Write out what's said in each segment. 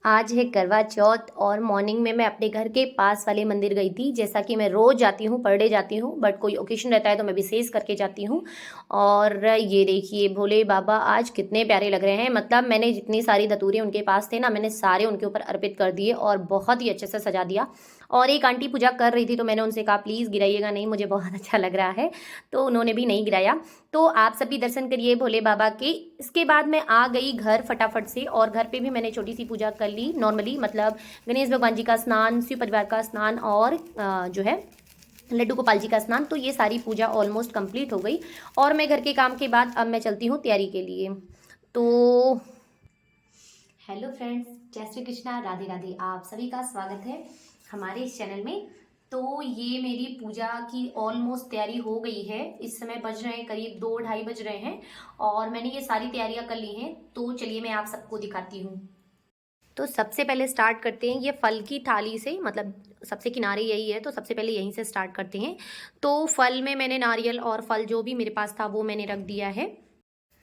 आज है करवा चौथ और मॉर्निंग में मैं अपने घर के पास वाले मंदिर गई थी। जैसा कि मैं रोज़ जाती हूँ, पर डे जाती हूँ, बट कोई ओकेशन रहता है तो मैं विशेष करके जाती हूँ। और ये देखिए भोले बाबा आज कितने प्यारे लग रहे हैं। मतलब मैंने जितनी सारी धतूरे उनके पास थे ना, मैंने सारे उनके ऊपर अर्पित कर दिए और बहुत ही अच्छे से सजा दिया। और एक आंटी पूजा कर रही थी तो मैंने उनसे कहा प्लीज़ गिराइएगा नहीं, मुझे बहुत अच्छा लग रहा है। तो उन्होंने भी नहीं गिराया। तो आप सभी दर्शन करिए भोले बाबा के। इसके बाद मैं आ गई घर फटाफट से, और घर पे भी मैंने छोटी सी पूजा कर ली नॉर्मली। मतलब गणेश भगवान जी का स्नान, शिव परिवार का स्नान, और जो है लड्डू गोपाल जी का स्नान। तो ये सारी पूजा ऑलमोस्ट कंप्लीट हो गई। और मैं घर के काम के बाद अब मैं चलती हूँ तैयारी के लिए। तो हेलो फ्रेंड्स, जय श्री कृष्णा, राधे राधे। आप सभी का स्वागत है हमारे इस चैनल में। तो ये मेरी पूजा की ऑलमोस्ट तैयारी हो गई है। इस समय बज रहे हैं करीब 2 ढाई बज रहे हैं और मैंने ये सारी तैयारियां कर ली हैं। तो चलिए मैं आप सबको दिखाती हूँ। तो सबसे पहले स्टार्ट करते हैं ये फल की थाली से। मतलब सबसे किनारे यही है तो सबसे पहले यहीं से स्टार्ट करते हैं। तो फल में मैंने नारियल और फल जो भी मेरे पास था वो मैंने रख दिया है।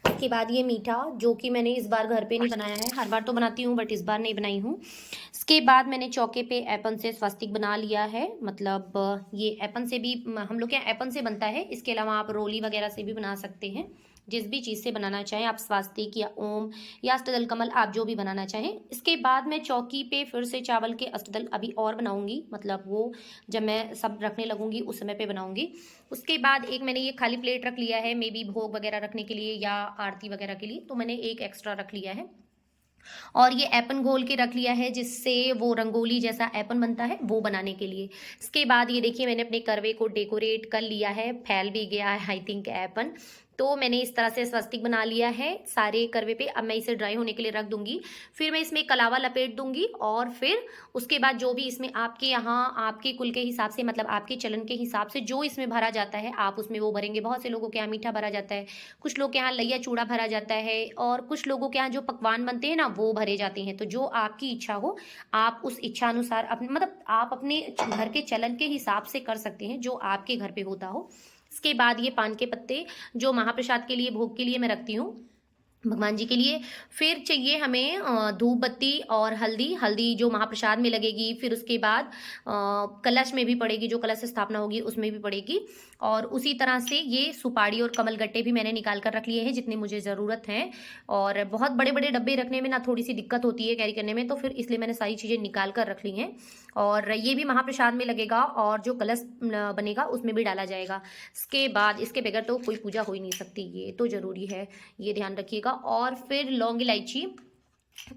उसके बाद ये मीठा, जो कि मैंने इस बार घर पे नहीं बनाया है, हर बार तो बनाती हूँ बट इस बार नहीं बनाई हूँ। इसके बाद मैंने चौके पे एपन से स्वस्तिक बना लिया है। मतलब ये एपन से भी हम लोग के यहाँ एपन से बनता है। इसके अलावा आप रोली वगैरह से भी बना सकते हैं। जिस भी चीज़ से बनाना चाहें आप, स्वास्तिक या ओम या अष्टदल कमल, आप जो भी बनाना चाहें। इसके बाद मैं चौकी पे फिर से चावल के अष्टदल अभी और बनाऊंगी। मतलब वो जब मैं सब रखने लगूंगी उस समय पे बनाऊंगी। उसके बाद एक मैंने ये खाली प्लेट रख लिया है, मे बी भोग वगैरह रखने के लिए या आरती वगैरह के लिए, तो मैंने एक एक्स्ट्रा रख लिया है। और ये एपन घोल के रख लिया है जिससे वो रंगोली जैसा एपन बनता है वो बनाने के लिए। इसके बाद ये देखिए मैंने अपने करवे को डेकोरेट कर लिया है, फैल भी गया है आई थिंक एपन। तो मैंने इस तरह से स्वस्तिक बना लिया है सारे करवे पे। अब मैं इसे ड्राई होने के लिए रख दूंगी। फिर मैं इसमें कलावा लपेट दूंगी और फिर उसके बाद जो भी इसमें आपके यहाँ आपके कुल के हिसाब से, मतलब आपके चलन के हिसाब से जो इसमें भरा जाता है आप उसमें वो भरेंगे। बहुत से लोगों के यहाँ मीठा भरा जाता है, कुछ लोग के यहाँ लैया चूड़ा भरा जाता है, और कुछ लोगों के यहाँ जो पकवान बनते हैं ना वो भरे जाते हैं। तो जो आपकी इच्छा हो आप उस इच्छा अनुसार अपने, मतलब आप अपने घर के चलन के हिसाब से कर सकते हैं जो आपके घर पे होता हो। इसके बाद ये पान के पत्ते जो महाप्रसाद के लिए, भोग के लिए मैं रखती हूँ भगवान जी के लिए। फिर चाहिए हमें धूप बत्ती और हल्दी। हल्दी जो महाप्रसाद में लगेगी, फिर उसके बाद कलश में भी पड़ेगी, जो कलश स्थापना होगी उसमें भी पड़ेगी। और उसी तरह से ये सुपारी और कमल गट्टे भी मैंने निकाल कर रख लिए हैं जितनी मुझे ज़रूरत है। और बहुत बड़े बड़े डब्बे रखने में ना थोड़ी सी दिक्कत होती है कैरी करने में, तो फिर इसलिए मैंने सारी चीज़ें निकाल कर रख ली हैं। और ये भी महाप्रसाद में लगेगा और जो कलश बनेगा उसमें भी डाला जाएगा। इसके बाद इसके बगैर तो कोई पूजा हो ही नहीं सकती, ये तो ज़रूरी है, ये ध्यान रखिएगा। और फिर लौंग इलायची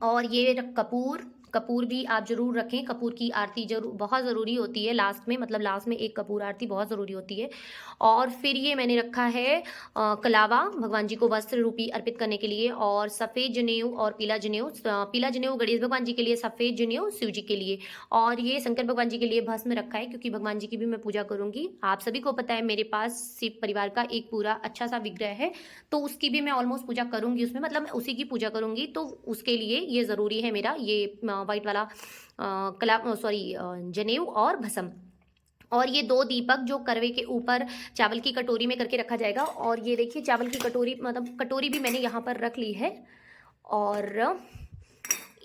और ये कपूर। कपूर भी आप जरूर रखें। कपूर की आरती जरूर बहुत ज़रूरी होती है लास्ट में, मतलब लास्ट में एक कपूर आरती बहुत ज़रूरी होती है। और फिर ये मैंने रखा है कलावा, भगवान जी को वस्त्र रूपी अर्पित करने के लिए। और सफ़ेद जनेऊ और पीला जनेऊ। पीला जनेऊ गणेश भगवान जी के लिए, सफ़ेद जनेऊ शिव जी के लिए। और ये शंकर भगवान जी के लिए भस्म रखा है क्योंकि भगवान जी की भी मैं पूजा करूंगी। आप सभी को पता है मेरे पास शिव परिवार का एक पूरा अच्छा सा विग्रह है, तो उसकी भी मैं ऑलमोस्ट पूजा करूंगी उसमें, मतलब मैं उसी की पूजा करूंगी। तो उसके लिए ये ज़रूरी है मेरा ये वाइट वाला कला, सॉरी, जनेऊ और भस्म। और ये 2 दीपक जो करवे के ऊपर चावल की कटोरी में करके रखा जाएगा। और ये देखिए चावल की कटोरी, मतलब कटोरी भी मैंने यहाँ पर रख ली है। और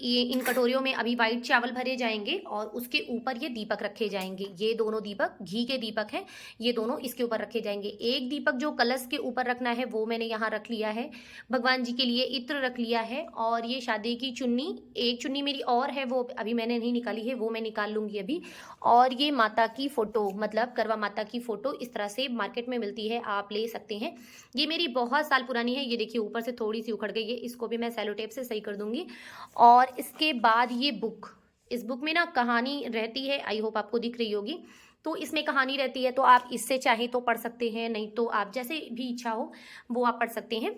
ये इन कटोरियों में अभी वाइट चावल भरे जाएंगे और उसके ऊपर ये दीपक रखे जाएंगे। ये दोनों दीपक घी के दीपक हैं, ये दोनों इसके ऊपर रखे जाएंगे। एक दीपक जो कलश के ऊपर रखना है वो मैंने यहाँ रख लिया है। भगवान जी के लिए इत्र रख लिया है। और ये शादी की चुन्नी, एक चुन्नी मेरी और है वो अभी मैंने नहीं निकाली है, वो मैं निकाल लूंगी अभी। और ये माता की फोटो, मतलब करवा माता की फोटो इस तरह से मार्केट में मिलती है, आप ले सकते हैं। ये मेरी बहुत साल पुरानी है। ये देखिए ऊपर से थोड़ी सी उखड़ गई है, इसको भी मैं सेलो टेप से सही कर दूंगी। और इसके बाद ये बुक, इस बुक में ना कहानी रहती है, आई होप आपको दिख रही होगी। तो इसमें कहानी रहती है, तो आप इससे चाहे तो पढ़ सकते हैं, नहीं तो आप जैसे भी इच्छा हो वो आप पढ़ सकते हैं।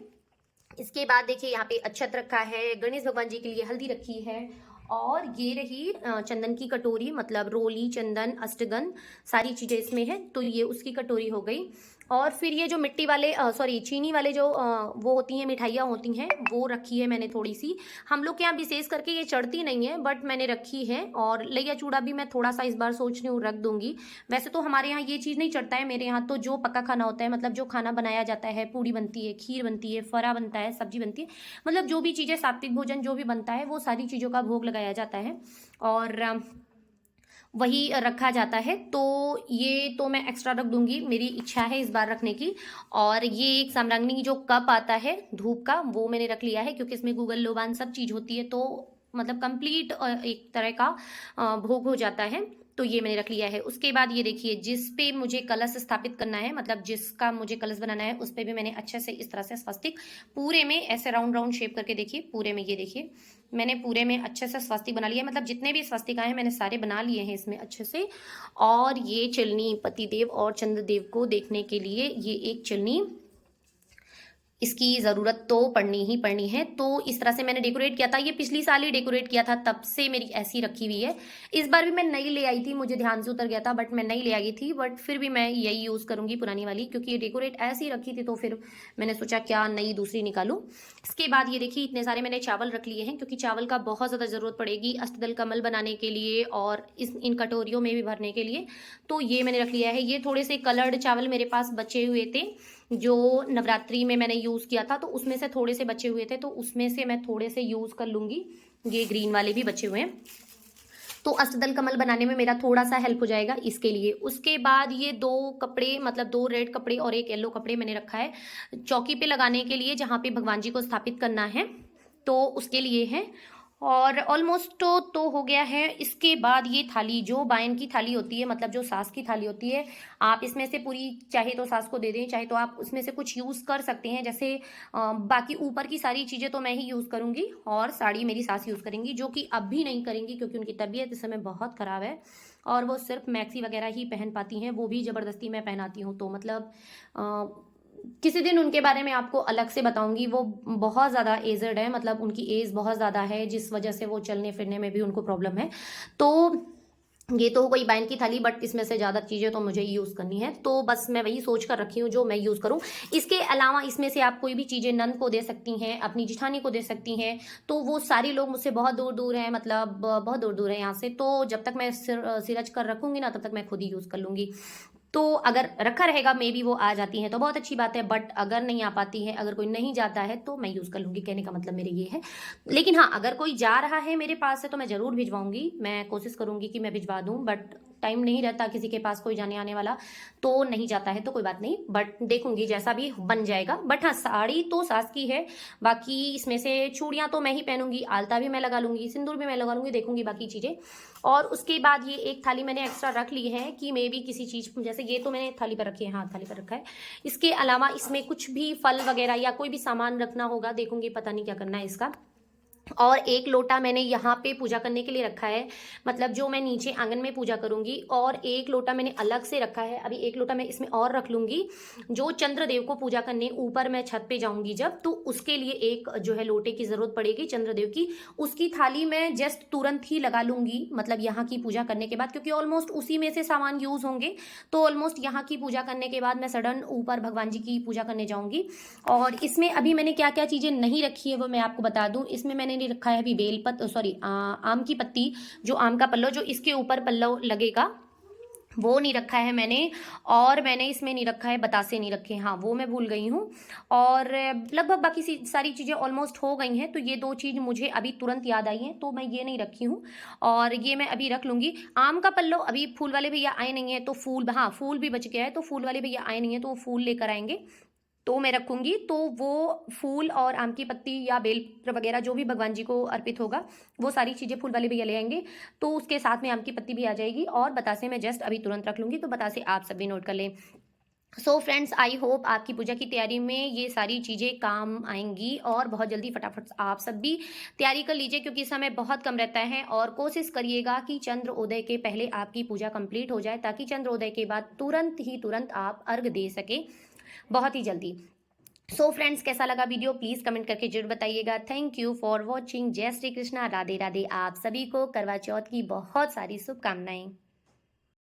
इसके बाद देखिए यहाँ पे अक्षत रखा है, गणेश भगवान जी के लिए हल्दी रखी है। और ये रही चंदन की कटोरी, मतलब रोली, चंदन, अष्टगंध, सारी चीज़ें इसमें है, तो ये उसकी कटोरी हो गई। और फिर ये जो मिट्टी वाले सॉरी चीनी वाले जो वो होती हैं मिठाइयाँ होती हैं, वो रखी है मैंने थोड़ी सी। हम लोग के यहाँ विशेष करके ये चढ़ती नहीं है, बट मैंने रखी है। और लैया चूड़ा भी मैं थोड़ा सा इस बार सोच रही हूँ रख दूंगी। वैसे तो हमारे यहाँ ये चीज़ नहीं चढ़ता है, मेरे यहाँ तो जो पक्का खाना होता है, मतलब जो खाना बनाया जाता है, पूड़ी बनती है, खीर बनती है, फरा बनता है, सब्जी बनती है, मतलब जो भी चीज़ें सात्विक भोजन जो भी बनता है वो सारी चीज़ों का भोग लगाया जाता है और वही रखा जाता है। तो ये तो मैं एक्स्ट्रा रख दूंगी, मेरी इच्छा है इस बार रखने की। और ये एक साम्राज्ञी जो कप आता है धूप का, वो मैंने रख लिया है क्योंकि इसमें गूगल लोबान सब चीज़ होती है, तो मतलब कंप्लीट एक तरह का भोग हो जाता है। तो ये मैंने रख लिया है। उसके बाद ये देखिए, जिस पे मुझे कलश स्थापित करना है, मतलब जिसका मुझे कलश बनाना है, उस पे भी मैंने अच्छे से इस तरह से स्वस्तिक पूरे में ऐसे राउंड राउंड शेप करके, देखिए पूरे में, ये देखिए मैंने पूरे में अच्छे से स्वस्तिक बना लिया है। मतलब जितने भी स्वस्तिक हैं मैंने सारे बना लिए हैं इसमें अच्छे से। और ये चिलनी पतिदेव और चंद्रदेव को देखने के लिए ये एक चिलनी, इसकी ज़रूरत तो पड़नी ही पड़नी है। तो इस तरह से मैंने डेकोरेट किया था, ये पिछली साल ही डेकोरेट किया था, तब से मेरी ऐसी रखी हुई है। इस बार भी मैं नई ले आई थी, मुझे ध्यान से उतर गया था, बट मैं नई ले आई थी, बट फिर भी मैं यही यूज़ करूँगी पुरानी वाली, क्योंकि ये डेकोरेट ऐसी रखी थी तो फिर मैंने सोचा क्या नई दूसरी निकालूँ। इसके बाद ये देखिए, इतने सारे मैंने चावल रख लिए हैं क्योंकि चावल का बहुत ज़्यादा ज़रूरत पड़ेगी अष्टदल कमल बनाने के लिए और इन कटोरियों में भी भरने के लिए। तो ये मैंने रख लिया है। ये थोड़े से कलर्ड चावल मेरे पास बचे हुए थे जो नवरात्रि में मैंने यूज़ किया था, तो उसमें से थोड़े से बचे हुए थे, तो उसमें से मैं थोड़े से यूज़ कर लूँगी। ये ग्रीन वाले भी बचे हुए हैं, तो अष्टदल कमल बनाने में मेरा थोड़ा सा हेल्प हो जाएगा इसके लिए। उसके बाद ये 2 कपड़े, मतलब 2 रेड कपड़े और एक येलो कपड़े मैंने रखा है चौकी पे लगाने के लिए, जहाँ पे भगवान जी को स्थापित करना है, तो उसके लिए है। और ऑलमोस्ट तो हो गया है। इसके बाद ये थाली जो बायन की थाली होती है, मतलब जो सास की थाली होती है, आप इसमें से पूरी चाहे तो सास को दे दें, चाहे तो आप उसमें से कुछ यूज़ कर सकते हैं। जैसे बाकी ऊपर की सारी चीज़ें तो मैं ही यूज़ करूँगी और साड़ी मेरी सास यूज़ करेंगी, जो कि अब भी नहीं करेंगी क्योंकि उनकी तबीयत इस समय बहुत ख़राब है और वो सिर्फ मैक्सी वगैरह ही पहन पाती हैं, वो भी ज़बरदस्ती मैं पहनाती हूँ। तो मतलब किसी दिन उनके बारे में आपको अलग से बताऊंगी। वो बहुत ज़्यादा एजड है, मतलब उनकी एज बहुत ज़्यादा है, जिस वजह से वो चलने फिरने में भी उनको प्रॉब्लम है। तो ये तो कोई बाइन की थाली, बट इसमें से ज़्यादा चीज़ें तो मुझे यूज़ करनी है, तो बस मैं वही सोच कर रखी हूँ जो मैं यूज़ करूँ। इसके अलावा इसमें से आप कोई भी चीज़ें नंद को दे सकती हैं, अपनी जिठानी को दे सकती हैं। तो वो सारे लोग मुझसे बहुत दूर दूर हैं, मतलब बहुत दूर दूर है यहाँ से, तो जब तक मैं सिरज कर रखूँगी ना, तब तक मैं खुद ही यूज़ कर लूँगी। तो अगर रखा रहेगा, मे बी वो आ जाती हैं तो बहुत अच्छी बात है, बट अगर नहीं आ पाती है, अगर कोई नहीं जाता है, तो मैं यूज़ कर लूँगी, कहने का मतलब मेरे ये है। लेकिन हाँ, अगर कोई जा रहा है मेरे पास से तो मैं ज़रूर भिजवाऊंगी, मैं कोशिश करूँगी कि मैं भिजवा दूँ, बट टाइम नहीं रहता किसी के पास कोई जाने आने वाला, तो नहीं जाता है तो कोई बात नहीं, बट देखूंगी जैसा भी बन जाएगा। बट हाँ, साड़ी तो सास की है, बाकी इसमें से चूड़ियाँ तो मैं ही पहनूंगी, आलता भी मैं लगा लूँगी, सिंदूर भी मैं लगा लूँगी, देखूंगी बाकी चीज़ें। और उसके बाद ये एक थाली मैंने एक्स्ट्रा रख ली है कि मे बी किसी चीज़, जैसे ये तो मैंने थाली पर रखी है, हाँ थाली पर रखा है। इसके अलावा इसमें कुछ भी फल वगैरह या कोई भी सामान रखना होगा, देखूंगी, पता नहीं क्या करना है इसका। और एक लोटा मैंने यहाँ पे पूजा करने के लिए रखा है, मतलब जो मैं नीचे आंगन में पूजा करूंगी, और एक लोटा मैंने अलग से रखा है। अभी एक लोटा मैं इसमें और रख लूंगी, जो चंद्रदेव को पूजा करने ऊपर मैं छत पे जाऊंगी जब, तो उसके लिए एक जो है लोटे की जरूरत पड़ेगी चंद्रदेव की। उसकी थाली मैं जस्ट तुरंत ही लगा लूंगी, मतलब यहाँ की पूजा करने के बाद, क्योंकि ऑलमोस्ट उसी में से सामान यूज होंगे। तो ऑलमोस्ट यहाँ की पूजा करने के बाद मैं सडन ऊपर भगवान जी की पूजा करने जाऊंगी। और इसमें अभी मैंने क्या क्या चीजें नहीं रखी है वो मैं आपको बता दूं। इसमें मैंने नहीं रखा है अभी आम की पत्ती, जो आम का पल्लव जो इसके ऊपर पल्लव लगेगा, वो नहीं रखा है मैंने। और मैंने इसमें नहीं रखा है बतासे, नहीं रखे, हाँ वो मैं भूल गई हूँ। और लगभग बाकी सारी चीज़ें ऑलमोस्ट हो गई हैं, तो ये 2 चीज़ मुझे अभी तुरंत याद आई हैं, तो मैं ये नहीं रखी हूँ और ये मैं अभी रख लूँगी। आम का पल्लव अभी फूल वाले भैया आए नहीं है, तो फूल, हाँ फूल भी बच गया है, तो फूल वाले भैया आए नहीं है तो वो फूल लेकर आएंगे, तो मैं रखूंगी। तो वो फूल और आम की पत्ती या बेलपत्र वगैरह जो भी भगवान जी को अर्पित होगा, वो सारी चीज़ें फूल वाले भैया ले आएंगे, तो उसके साथ में आम की पत्ती भी आ जाएगी। और बतासे मैं जस्ट अभी तुरंत रख लूँगी, तो बतासे आप सब भी नोट कर लें। सो फ्रेंड्स, आई होप आपकी पूजा की तैयारी में ये सारी चीज़ें काम आएंगी और बहुत जल्दी फटाफट आप सब भी तैयारी कर लीजिए, क्योंकि समय बहुत कम रहता है। और कोशिश करिएगा कि चंद्र उदय के पहले आपकी पूजा कंप्लीट हो जाए, ताकि चंद्र उदय के बाद तुरंत आप अर्घ दे सके बहुत ही जल्दी। सो फ्रेंड्स, कैसा लगा वीडियो प्लीज़ कमेंट करके जरूर बताइएगा। Thank you for watching. जय श्री कृष्णा, राधे राधे। आप सभी को करवा चौथ की बहुत सारी शुभकामनाएं।